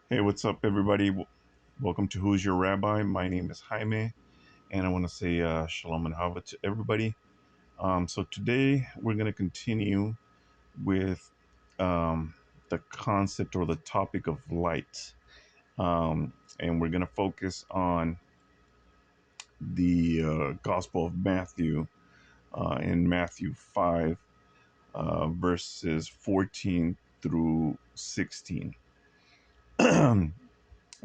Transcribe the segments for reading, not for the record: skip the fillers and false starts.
Hey, what's up, everybody? Welcome to Who's Your Rabbi? My name is Jaime, and I want to say shalom and hava to everybody. So today we're going to continue with um, the concept or the topic of light, and we're going to focus on the Gospel of Matthew in Matthew 5, verses 14 through 16.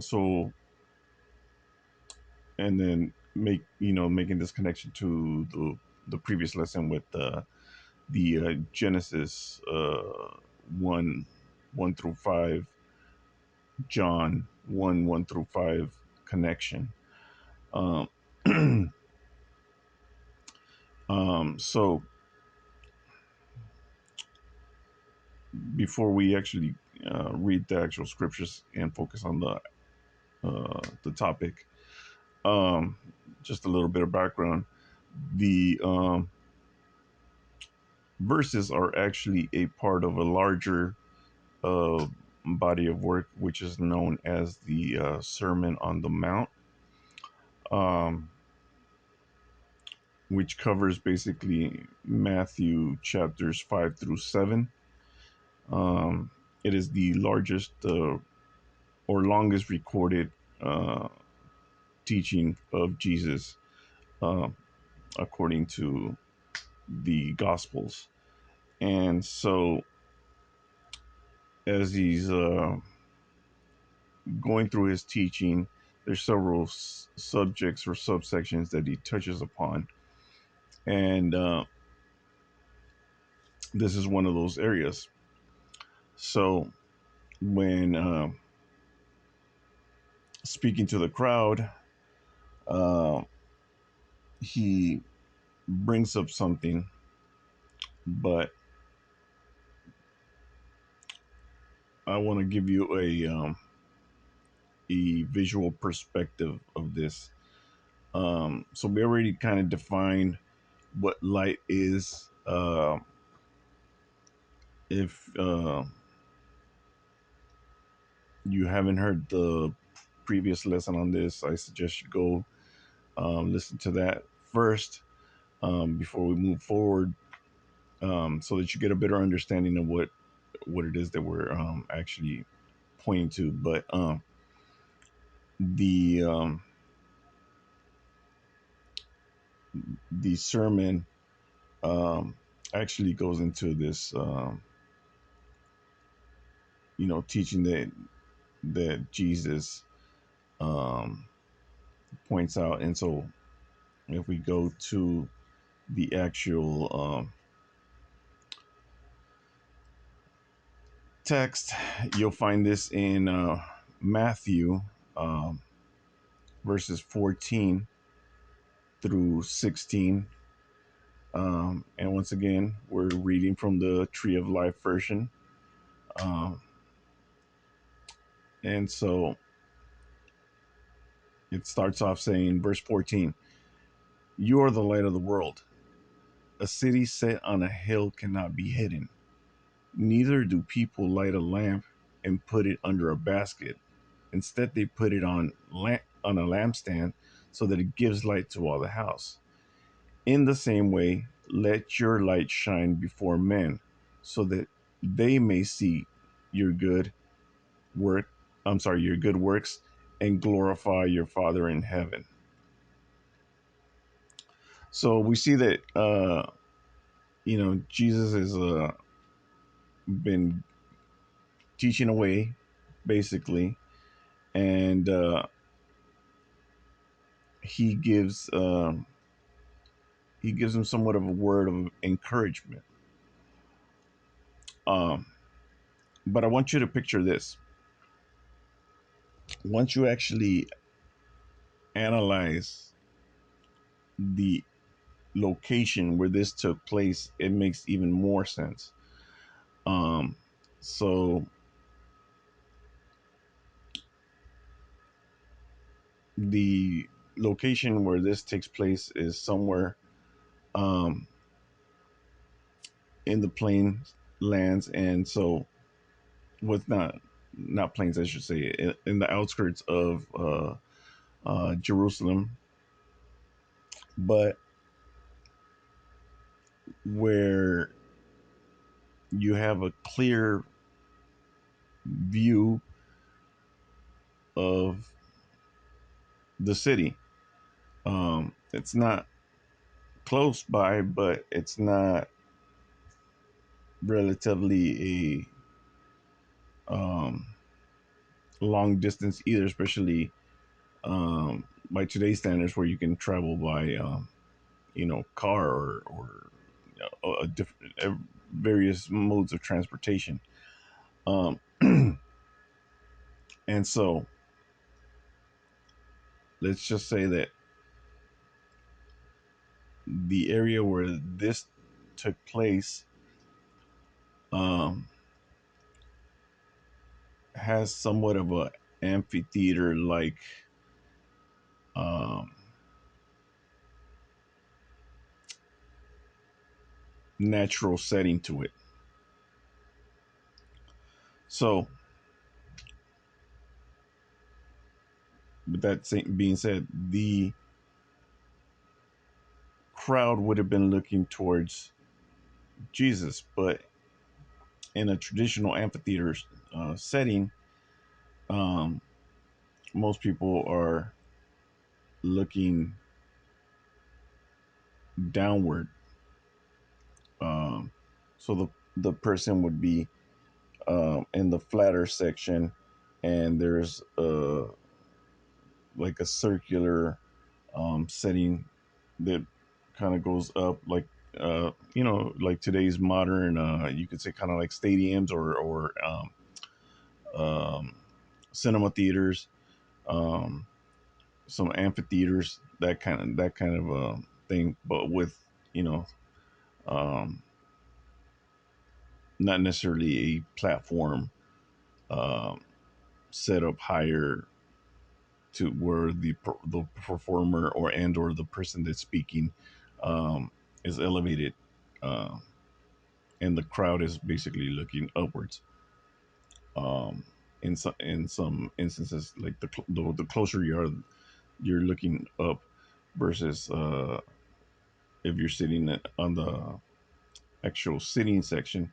So and then making this connection to the previous lesson with the Genesis 1 through 5, John 1 through 5 connection. um, so before we actually read the actual scriptures and focus on the topic, um, just a little bit of background. The verses are actually a part of a larger uh, body of work, which is known as the Sermon on the Mount, um, which covers basically Matthew chapters 5 through 7. Um, it is the largest or longest recorded uh, teaching of Jesus, uh, according to the Gospels. And so, as he's going through his teaching, there's several subjects or subsections that he touches upon, and this is one of those areas. So when speaking to the crowd, uh, he brings up something, but I want to give you a visual perspective of this. So we already kind of defined what light is. If you haven't heard the previous lesson on this, I suggest you go listen to that first before we move forward, so that you get a better understanding of what it is that we're actually pointing to. But the the sermon um, actually goes into this, teaching that Jesus um, points out. And so, if we go to the actual text, you'll find this in Matthew um, verses 14 through 16. And once again, we're reading from the Tree of Life version. Um, and so it starts off saying, verse 14, "You are the light of the world. A city set on a hill cannot be hidden. Neither do people light a lamp and put it under a basket. Instead, they put it on a lampstand so that it gives light to all the house. In the same way, let your light shine before men, so that they may see your good work, your good works, and glorify your Father in heaven." So we see that Jesus has been teaching away, basically, and he gives he gives him somewhat of a word of encouragement. Um, but I want you to picture this. Once you actually analyze the location where this took place, it makes even more sense. Um, so the location where this takes place is somewhere um, in the plain lands, and so what's not? not plains, I should say, in the outskirts of Jerusalem, but where you have a clear view of the city. It's not close by, but it's not relatively a long distance either, especially by today's standards, where you can travel by car or a different various modes of transportation. Um, and so let's just say that the area where this took place um, has somewhat of a amphitheater like um, natural setting to it. So, with that being said, the crowd would have been looking towards Jesus, but in a traditional amphitheater setting, um, most people are looking downward. Um, so the person would be in the flatter section, and there's like a circular setting that kind of goes up, like like today's modern, you could say, kind of like stadiums or cinema theaters, um, some amphitheaters, that kind of thing, but with you know um, not necessarily a platform um, set up higher to where the performer or the person that's speaking um, is elevated, uh, and the crowd is basically looking upwards. Um, in some instances, like the closer you are, you're looking up versus if you're sitting on the actual sitting section,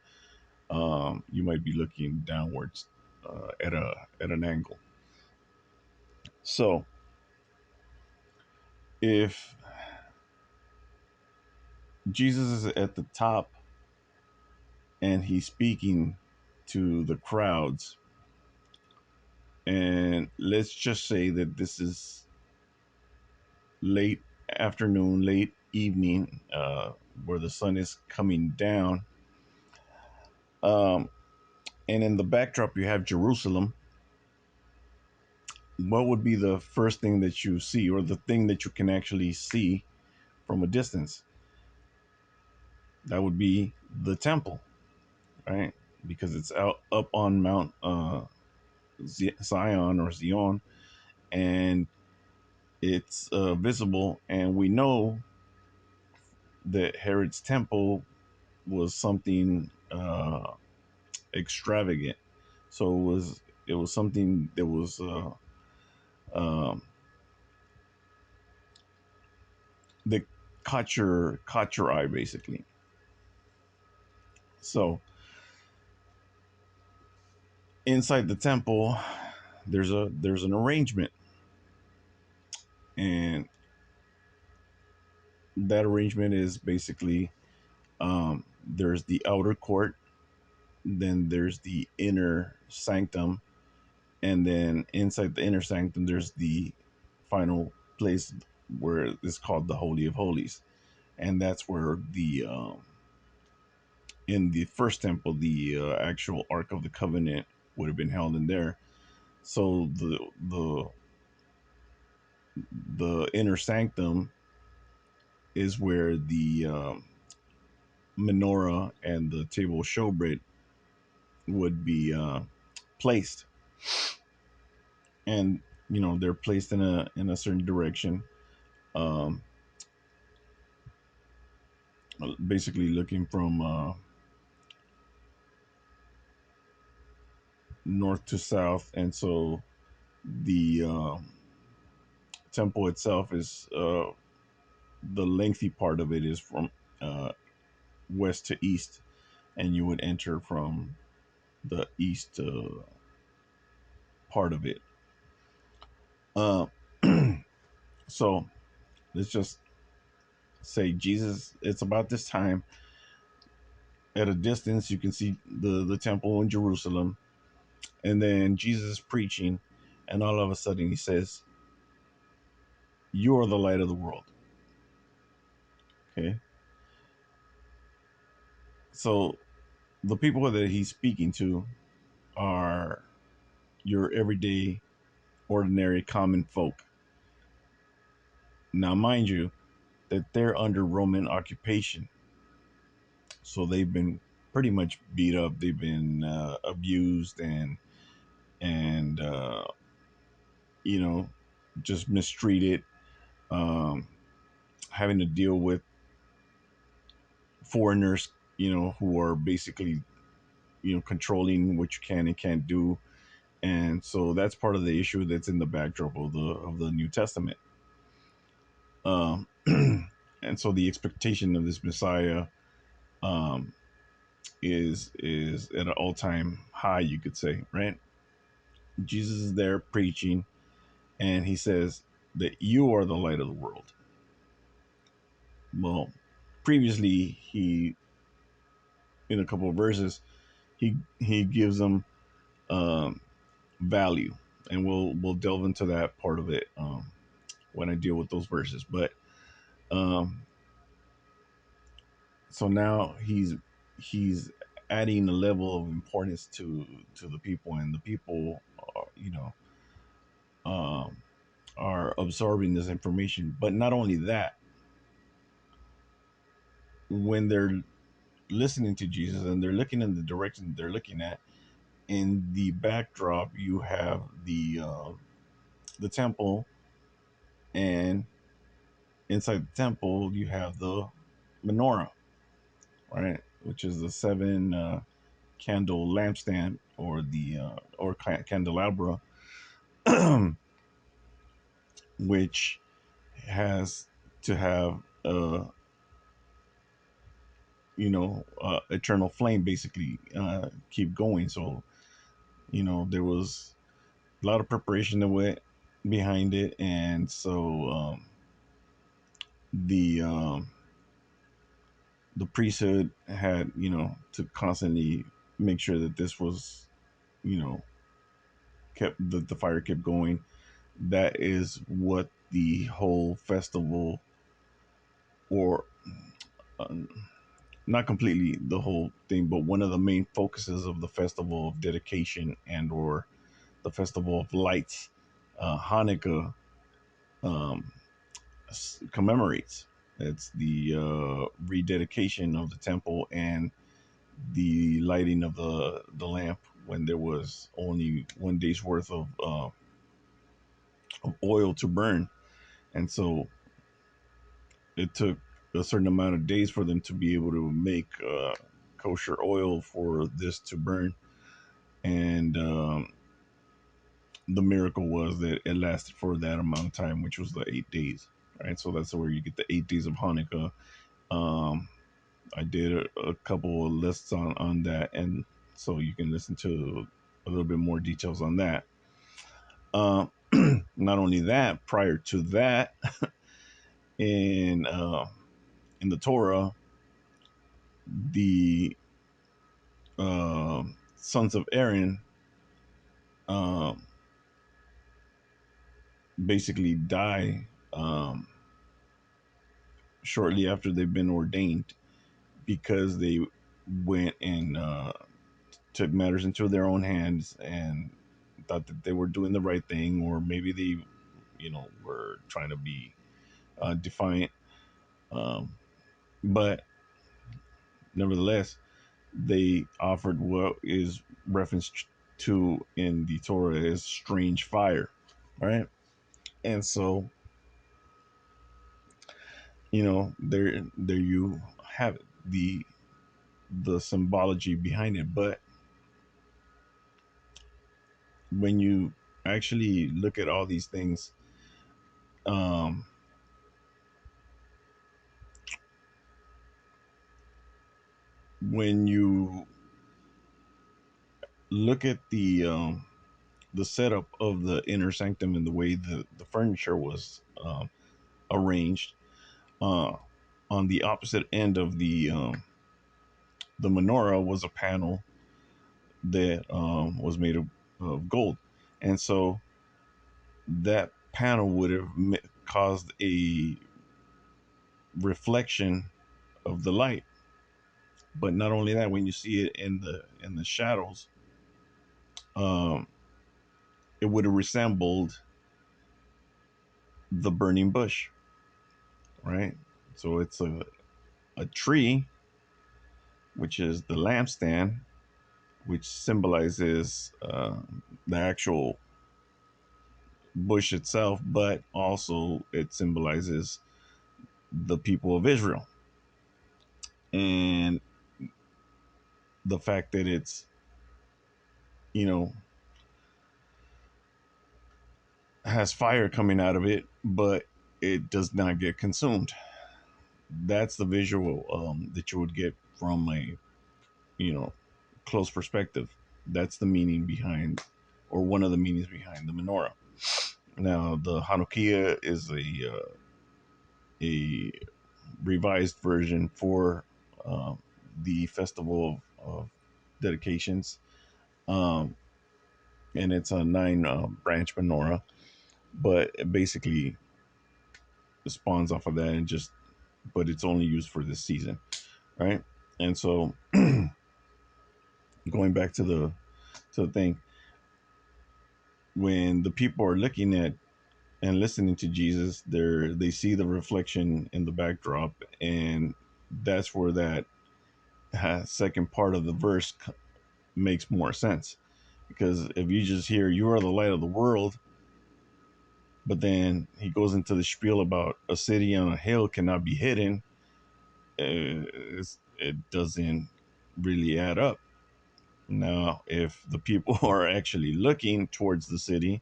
you might be looking downwards at an angle. So if Jesus is at the top and he's speaking to the crowds, and let's just say that this is late afternoon, late evening, where the sun is coming down, um, and in the backdrop you have Jerusalem. What would be the first thing that you see, or the thing that you can actually see from a distance? That would be the temple, right? Because it's out up on Mount Zion or Zion, and it's visible. And we know that Herod's temple was something extravagant. So it was something that was um, that caught your eye, basically. So inside the temple, there's an arrangement, and that arrangement is basically, there's the outer court, then there's the inner sanctum, and then inside the inner sanctum there's the final place where it's called the Holy of Holies, and that's where the in the first temple the actual Ark of the Covenant would have been held in there. So the inner sanctum is where the menorah and the table of showbread would be placed, and they're placed in a certain direction, um, basically looking from north to south, and so the temple itself is the lengthy part of it is from uh, west to east, and you would enter from the east part of it. Uh, so let's just say Jesus. It's about this time. At a distance, you can see the temple in Jerusalem, and then Jesus is preaching, and all of a sudden he says, "You are the light of the world." Okay, so the people that he's speaking to are your everyday, ordinary, common folk. Now, mind you, that they're under Roman occupation, so they've been pretty much beat up. They've been abused and you know, just mistreated, um, having to deal with foreigners, who are basically, controlling what you can and can't do. And so that's part of the issue that's in the backdrop of the New Testament. Um, and so the expectation of this Messiah um, is at an all time high, you could say, right? Jesus is there preaching, and he says that you are the light of the world. Well, previously he, in a couple of verses, he gives them um, value, and we'll delve into that part of it when I deal with those verses. But um, so now he's adding a level of importance to the people, and the people, um, are absorbing this information. But not only that, when they're listening to Jesus and they're looking in the direction they're looking at, in the backdrop you have the temple, and inside the temple you have the menorah, right, which is the seven candle lampstand, or the candelabra, which has to have eternal flame, basically, keep going. So there was a lot of preparation that went behind it, and so the the priesthood had to constantly make sure that this was, you know kept the fire kept going. That is what the whole festival, or uh, not completely the whole thing, but one of the main focuses of the festival of dedication, and or the festival of lights, Hanukkah, um, commemorates. It's the rededication of the temple and the lighting of the lamp, when there was only 1 day's worth of oil to burn. And so it took a certain amount of days for them to be able to make kosher oil for this to burn. And the miracle was that it lasted for that amount of time, which was the 8 days. Right, so that's where you get the 8 days of Hanukkah. Um, I did a couple of lists on that, and so you can listen to a little bit more details on that. Uh, Not only that, prior to that, in in the Torah, the sons of Aaron um, basically die um, shortly after they've been ordained, because they went and took matters into their own hands and thought that they were doing the right thing, or maybe they, were trying to be defiant. Um, but nevertheless, they offered what is referenced to in the Torah as strange fire, right? And so, there you have it, the symbology behind it. But when you actually look at all these things, um, when you look at the setup of the inner sanctum and the way the furniture was arranged, uh, on the opposite end of the menorah was a panel that was made of gold, and so that panel would have caused a reflection of the light. But not only that, when you see it in the shadows, um, it would have resembled the burning bush, right? So it's a tree, which is the lampstand, which symbolizes the actual bush itself, but also it symbolizes the people of Israel. And the fact that it's, you know, has fire coming out of it, but it does not get consumed. That's the visual that you would get from a, you know, close perspective. That's the meaning behind, or one of the meanings behind the menorah. Now, the Hanukkah is a revised version for uh, the festival of dedications, um, and it's a nine branch menorah, but it basically spawns off of that and just, but it's only used for this season, right? And so, going back to the thing, when the people are looking at and listening to Jesus, they see the reflection in the backdrop, and that's where that second part of the verse makes more sense. Because if you just hear "You are the light of the world," but then he goes into the spiel about a city on a hill cannot be hidden, it doesn't really add up. Now, if the people are actually looking towards the city,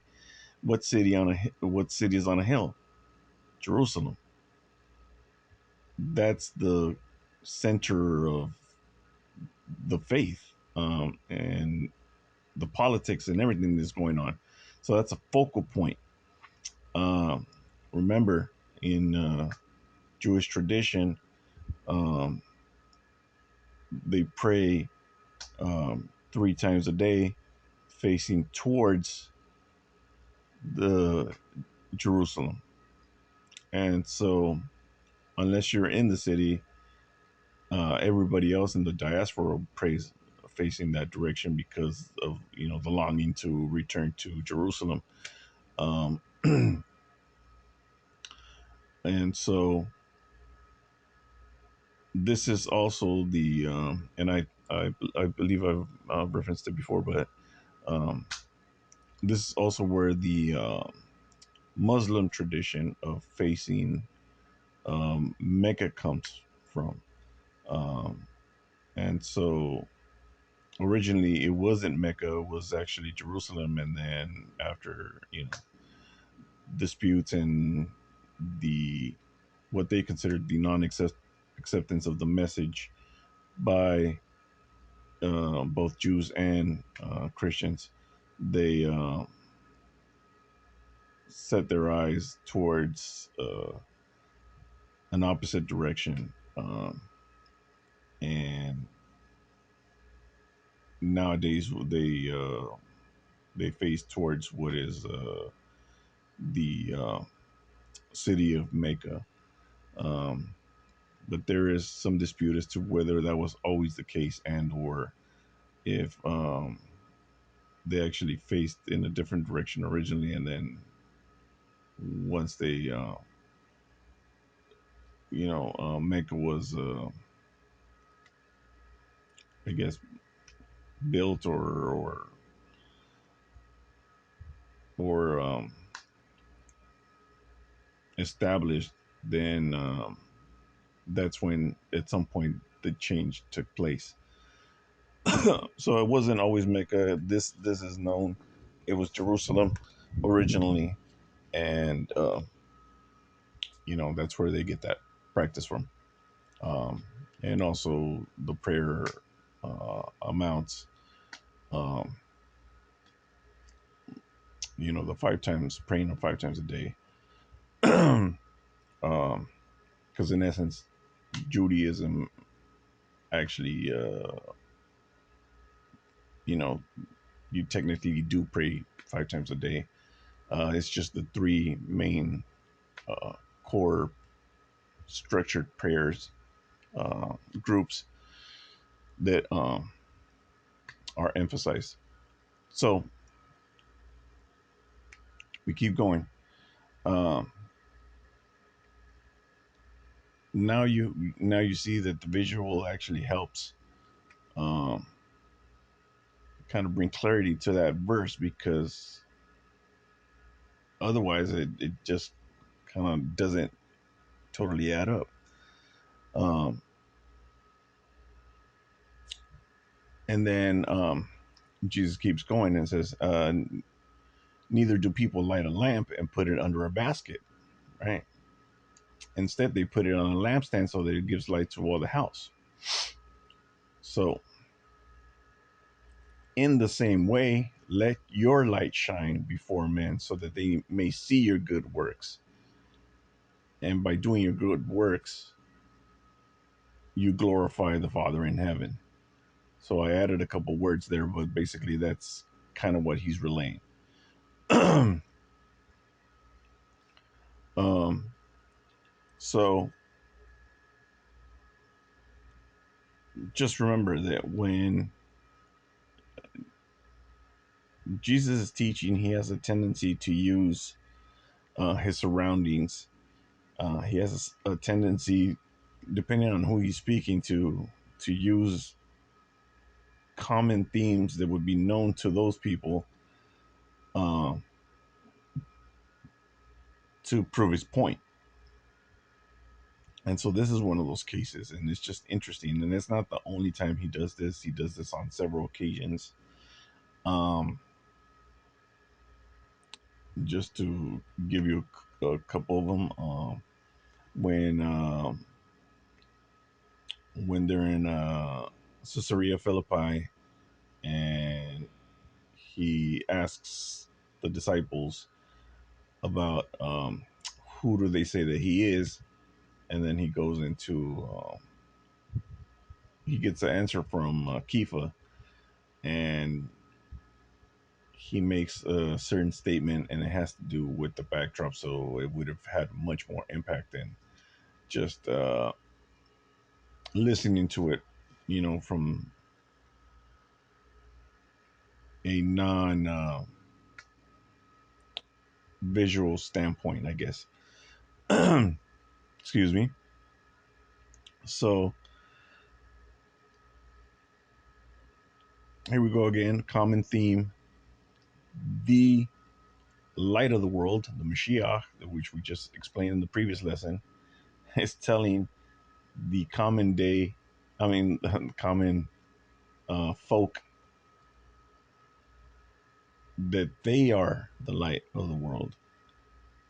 what city is on a hill? Jerusalem. That's the center of the faith, and the politics and everything that's going on. So that's a focal point. Um, Remember, in Jewish tradition, um, they pray 3 times a day, facing towards the Jerusalem. And so, unless you're in the city, everybody else in the diaspora prays facing that direction because of, you know, the longing to return to Jerusalem. Um, and so this is also the and I believe I've referenced it before, but um, this is also where the Muslim tradition of facing Mecca comes from. Um, and so originally it wasn't Mecca, it was actually Jerusalem, and then after, you know, disputes and the what they considered the non-acceptance of the message by both Jews and Christians, they set their eyes towards an opposite direction, and nowadays they face towards what is the city of Mecca. Um, but there is some dispute as to whether that was always the case, and or if they actually faced in a different direction originally, and then once they Mecca was I guess built or established, then that's when at some point the change took place. So it wasn't always Mecca. This is known it was Jerusalem originally, and that's where they get that practice from. um, and also the prayer amounts. Um, the 5 times praying 5 times a day, because in essence, Judaism actually, you know, you technically do pray 5 times a day. It's just the three main uh, core structured prayers groups that are emphasized. So we keep going. Um, now you see that the visual actually helps um, kind of bring clarity to that verse, because otherwise it just kind of doesn't totally add up. Um, and then Jesus keeps going and says, neither do people light a lamp and put it under a basket, right? Instead, they put it on a lampstand so that it gives light to all the house. So, in the same way, let your light shine before men so that they may see your good works. And by doing your good works, you glorify the Father in heaven. So I added a couple words there, but basically that's kind of what he's relaying. um, so just remember that when Jesus is teaching, he has a tendency to use his surroundings. He has a tendency, depending on who he's speaking to use common themes that would be known to those people uh, to prove his point. And so this is one of those cases, and it's just interesting. And it's not the only time he does this. He does this on several occasions. Um, just to give you a couple of them, when when they're in Caesarea Philippi, and he asks the disciples about who do they say that he is, and then he goes into he gets an answer from Kepha, and he makes a certain statement, and it has to do with the backdrop, so it would have had much more impact than just listening to it, from a non visual standpoint, I guess. Excuse me. So here we go again. Common theme: the light of the world, the Mashiach, which we just explained in the previous lesson, is telling the common day, I mean, common folk, that they are the light of the world.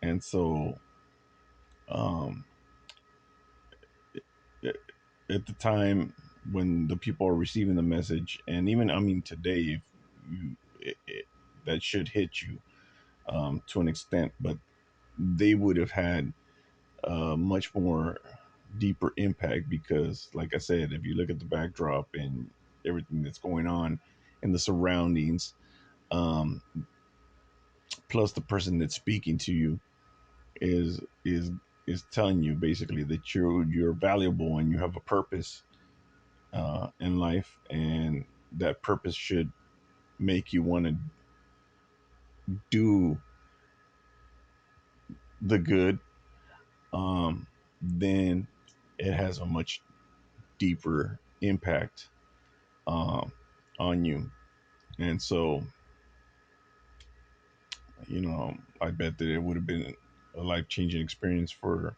And so, um, at the time when the people are receiving the message, and even, I mean, today, if that should hit you to an extent, but they would have had much more deeper impact, because like I said, if you look at the backdrop and everything that's going on in the surroundings, um, plus the person that's speaking to you is is is telling you basically that you're valuable and you have a purpose in life, and that purpose should make you want to do the good, then it has a much deeper impact um, on you. And so, I bet that it would have been a life changing experience for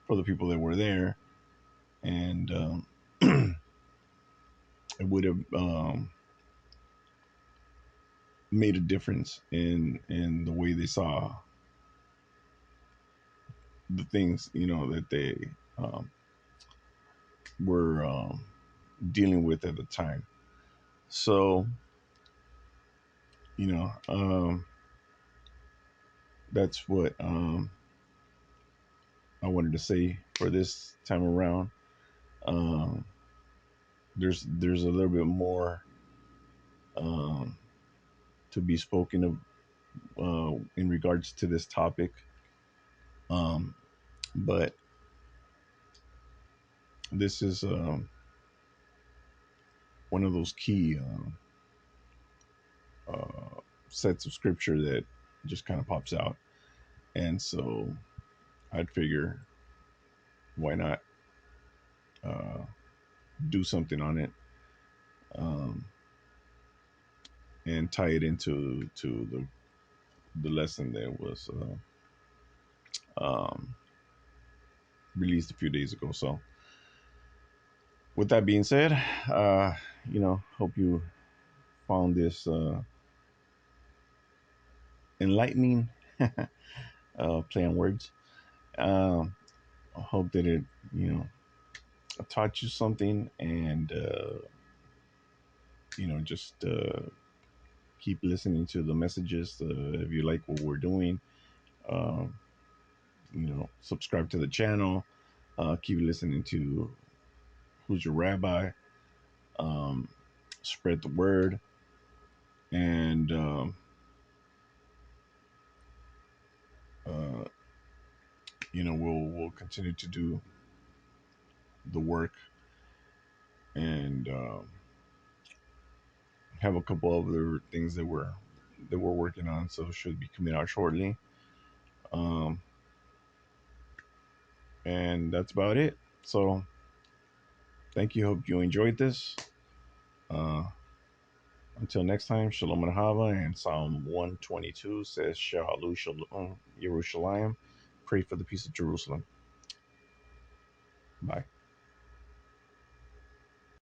the people that were there, and it would have made a difference in the way they saw the things, that they um, were dealing with at the time. So, you know, that's what I wanted to say for this time around. Um, there's a little bit more um, to be spoken of in regards to this topic, um, but this is one of those key sets of scripture that just kind of pops out, and so I'd figure why not uh, do something on it, um, and tie it into the lesson that was um, released a few days ago. So, with that being said, uh, hope you found this enlightening. Play on words. Um, I hope that it, you know, taught you something, and just keep listening to the messages. If you like what we're doing, um, subscribe to the channel. Keep listening to Who's Your Rabbi. Um, Spread the word, and uh, we'll continue to do the work, and have a couple other things that we're working on, so should be coming out shortly. Um, and that's about it. So thank you. Hope you enjoyed this. Uh, until next time, Shalom and Hava. And Psalm 122 says, Shahalu Shalom Yerushalayim. Pray for the peace of Jerusalem. Bye.